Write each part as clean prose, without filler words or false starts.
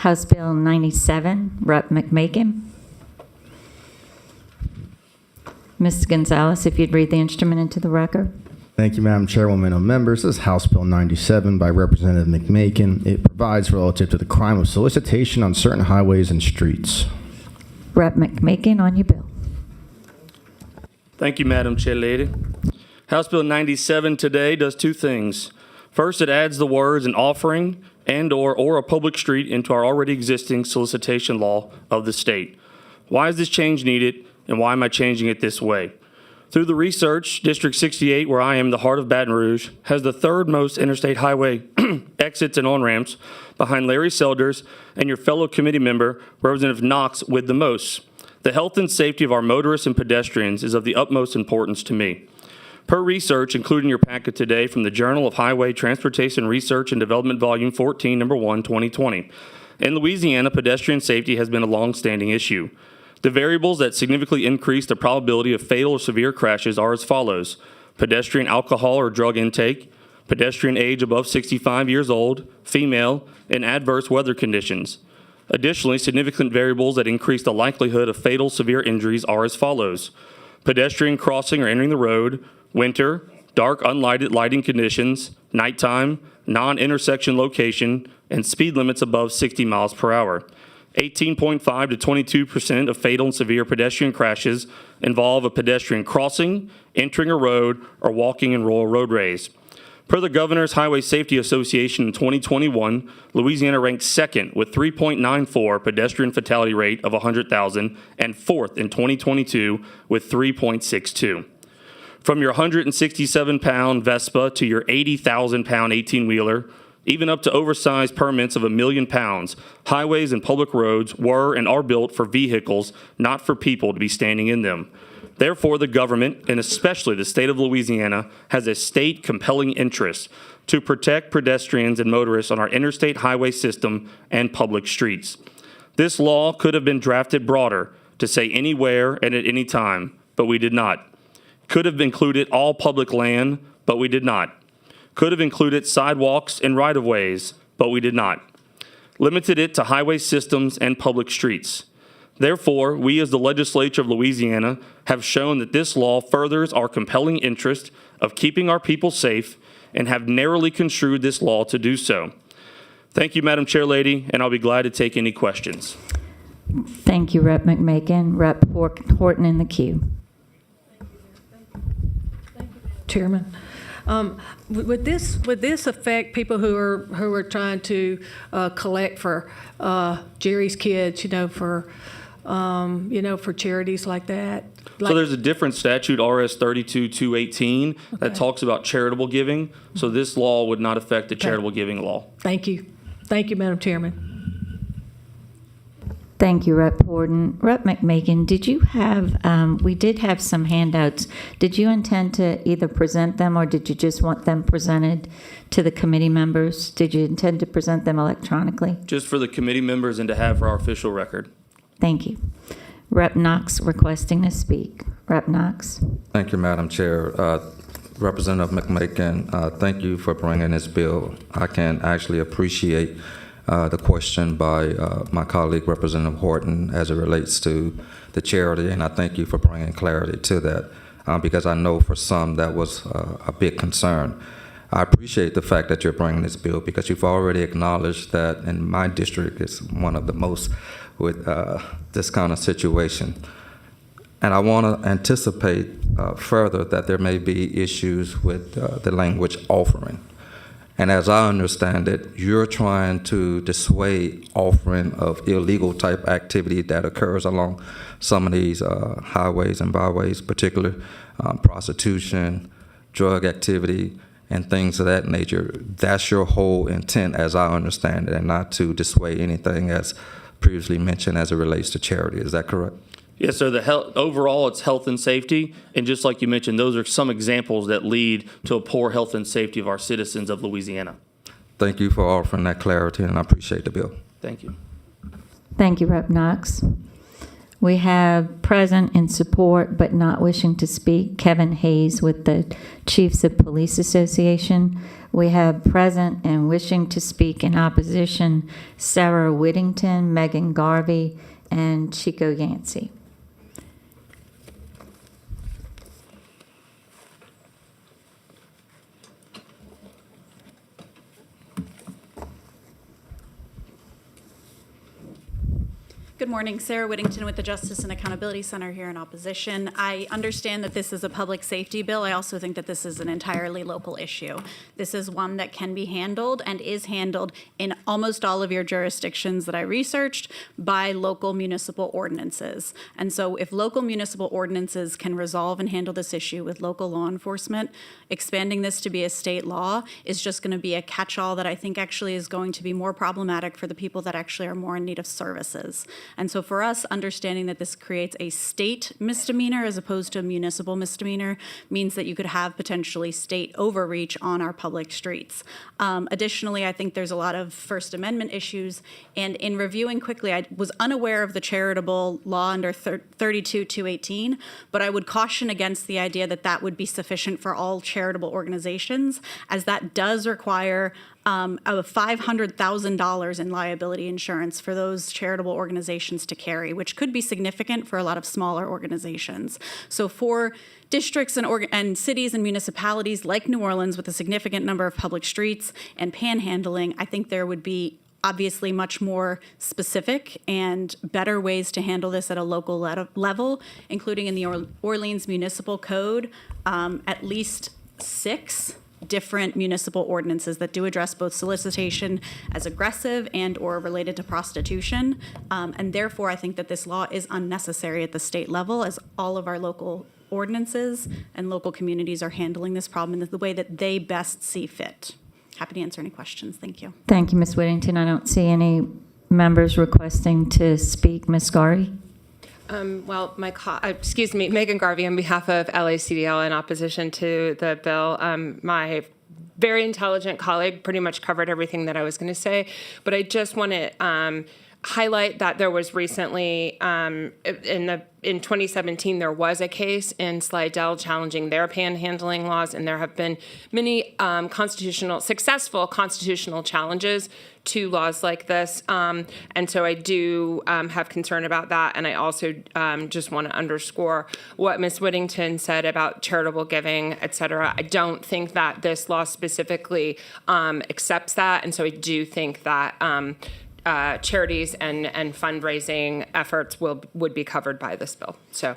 House Bill 97, Rep. McMakin. Mr. Gonzalez, if you'd read the instrument into the record. Thank you, Madam Chairwoman and members. This is House Bill 97 by Representative McMakin. It provides relative to the crime of solicitation on certain highways and streets. Rep. McMakin, on your bill. Thank you, Madam Chair Lady. House Bill 97 today does two things. First, it adds the words "an offering and/or a public street" into our already existing solicitation law of the state. Why is this change needed, and why am I changing it this way? Through the research, District 68, where I am, the heart of Baton Rouge, has the third most interstate highway exits and on-ramps behind Larry Selders and your fellow committee member, Representative Knox, with the most. The health and safety of our motorists and pedestrians is of the utmost importance to me. Per research, including your packet today from the Journal of Highway Transportation Research and Development, Volume 14, Number 1, 2020. In Louisiana, pedestrian safety has been a long-standing issue. The variables that significantly increase the probability of fatal or severe crashes are as follows: pedestrian alcohol or drug intake, pedestrian age above 65 years old, female, and adverse weather conditions. Additionally, significant variables that increase the likelihood of fatal severe injuries are as follows: pedestrian crossing or entering the road, winter, dark unlighted lighting conditions, nighttime, non-intersection location, and speed limits above 60 miles per hour. 18.5 to 22% of fatal and severe pedestrian crashes involve a pedestrian crossing, entering a road, or walking in rural roadways. Per the Governor's Highway Safety Association in 2021, Louisiana ranked second with 3.94 pedestrian fatality rate of 100,000 and fourth in 2022 with 3.62. From your 167-pound Vespa to your 80,000-pound 18-wheeler, even up to oversized permits of 1 million pounds, highways and public roads were and are built for vehicles, not for people to be standing in them. Therefore, the government, and especially the state of Louisiana, has a state compelling interest to protect pedestrians and motorists on our interstate highway system and public streets. This law could have been drafted broader to say anywhere and at any time, but we did not. Could have included all public land, but we did not. Could have included sidewalks and right-of-ways, but we did not. Limited it to highway systems and public streets. Therefore, we as the legislature of Louisiana have shown that this law furthers our compelling interest of keeping our people safe and have narrowly construed this law to do so. Thank you, Madam Chair Lady, and I'll be glad to take any questions. Thank you, Rep. McMakin. Rep. Horton in the queue. Chairman. Would this affect people who are trying to collect for Jerry's Kids, for charities like that? So there's a different statute, RS 32-218, that talks about charitable giving. So this law would not affect the charitable giving law. Thank you. Thank you, Madam Chairman. Thank you, Rep. Horton. Rep. McMakin, did you have, we did have some handouts. Did you intend to either present them or did you just want them presented to the committee members? Did you intend to present them electronically? Just for the committee members and to have for our official record. Thank you. Rep. Knox requesting to speak. Rep. Knox. Thank you, Madam Chair. Representative McMakin, thank you for bringing this bill. I can actually appreciate the question by my colleague, Representative Horton, as it relates to the charity, and I thank you for bringing clarity to that, because I know for some that was a big concern. I appreciate the fact that you're bringing this bill because you've already acknowledged that in my district is one of the most with this kind of situation. And I want to anticipate further that there may be issues with the language offering. And as I understand it, you're trying to dissuade offering of illegal type activity that occurs along some of these highways and byways, particularly prostitution, drug activity, and things of that nature. That's your whole intent, as I understand it, and not to dissuade anything as previously mentioned as it relates to charity. Is that correct? Yes, sir. Overall, it's health and safety. And just like you mentioned, those are some examples that lead to a poor health and safety of our citizens of Louisiana. Thank you for offering that clarity, and I appreciate the bill. Thank you. Thank you, Rep. Knox. We have present in support but not wishing to speak, Kevin Hayes with the Chiefs of Police Association. We have present and wishing to speak in opposition, Sarah Whittington, Megan Garvey, and Chico Yancey. Good morning. Sarah Whittington with the Justice and Accountability Center here in opposition. I understand that this is a public safety bill. I also think that this is an entirely local issue. This is one that can be handled and is handled in almost all of your jurisdictions that I researched by local municipal ordinances. And so if local municipal ordinances can resolve and handle this issue with local law enforcement, expanding this to be a state law is just going to be a catch-all that I think actually is going to be more problematic for the people that actually are more in need of services. And so for us, understanding that this creates a state misdemeanor as opposed to a municipal misdemeanor means that you could have potentially state overreach on our public streets. Additionally, I think there's a lot of First Amendment issues. And in reviewing quickly, I was unaware of the charitable law under 32-218, but I would caution against the idea that that would be sufficient for all charitable organizations, as that does require of $500,000 in liability insurance for those charitable organizations to carry, which could be significant for a lot of smaller organizations. So for districts and cities and municipalities like New Orleans with a significant number of public streets and panhandling, I think there would be obviously much more specific and better ways to handle this at a local level, including in the Orleans Municipal Code, at least 6 different municipal ordinances that do address both solicitation as aggressive and or related to prostitution. And therefore, I think that this law is unnecessary at the state level, as all of our local ordinances and local communities are handling this problem in the way that they best see fit. Happy to answer any questions. Thank you. Thank you, Ms. Whittington. I don't see any members requesting to speak. Ms. Garvey? Well, Megan Garvey on behalf of LACDL in opposition to the bill. My very intelligent colleague pretty much covered everything that I was going to say, but I just want to highlight that there was recently in 2017 there was a case in Slidell challenging their panhandling laws, and there have been many successful constitutional challenges to laws like this, and so I do have concern about that. And I also just want to underscore what Ms. Whittington said about charitable giving, et cetera. I don't think that this law specifically accepts that, and so I do think that charities and fundraising efforts would be covered by this bill. So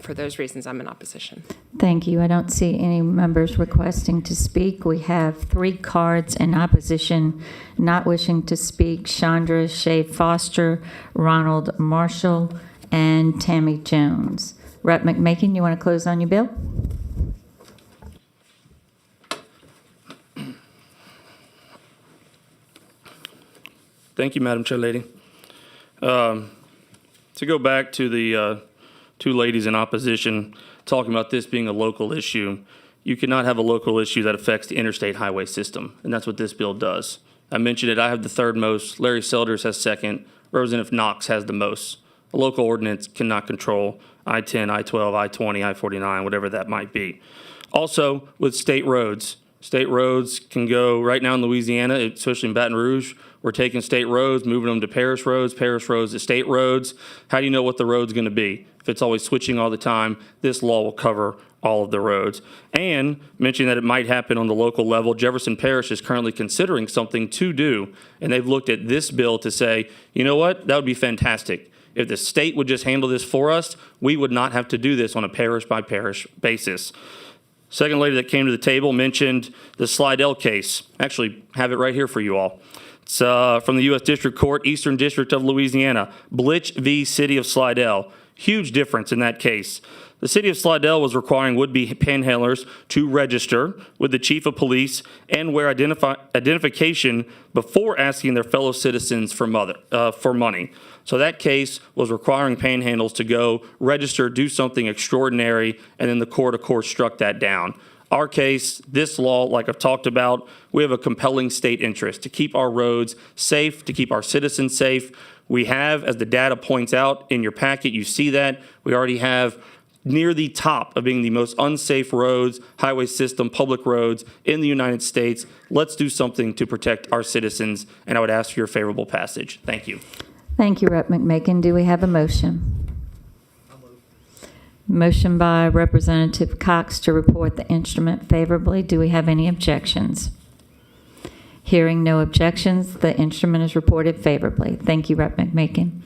for those reasons, I'm in opposition. Thank you. I don't see any members requesting to speak. We have 3 cards in opposition, not wishing to speak: Chandra Shea Foster, Ronald Marshall, and Tammy Jones. Rep. McMakin, you want to close on your bill? Thank you, Madam Chair Lady. To go back to the 2 ladies in opposition talking about this being a local issue, you cannot have a local issue that affects the interstate highway system, and that's what this bill does. I mentioned it. I have the 3rd most. Larry Selders has 2nd. Representative Knox has the most. A local ordinance cannot control I-10, I-12, I-20, I-49, whatever that might be. Also, with state roads can go right now in Louisiana, especially in Baton Rouge. We're taking state roads, moving them to parish roads to state roads. How do you know what the road's going to be? If it's always switching all the time, this law will cover all of the roads. And mentioning that it might happen on the local level, Jefferson Parish is currently considering something to do, and they've looked at this bill to say, you know what, that would be fantastic. If the state would just handle this for us, we would not have to do this on a parish-by-parish basis. Second lady that came to the table mentioned the Slidell case. Actually, have it right here for you all. It's from the U.S. District Court, Eastern District of Louisiana, Blitch v. City of Slidell. Huge difference in that case. The City of Slidell was requiring would-be panhandlers to register with the chief of police and wear identification before asking their fellow citizens for money. So that case was requiring panhandlers to go register, do something extraordinary, and then the court, of course, struck that down. Our case, this law, like I've talked about, we have a compelling state interest to keep our roads safe, to keep our citizens safe. We have, as the data points out in your packet, you see that. We already have near the top of being the most unsafe roads, highway system, public roads in the United States. Let's do something to protect our citizens, and I would ask for your favorable passage. Thank you. Thank you, Rep. McMakin. Do we have a motion? Motion by Representative Cox to report the instrument favorably. Do we have any objections? Hearing no objections, the instrument is reported favorably. Thank you, Rep. McMakin.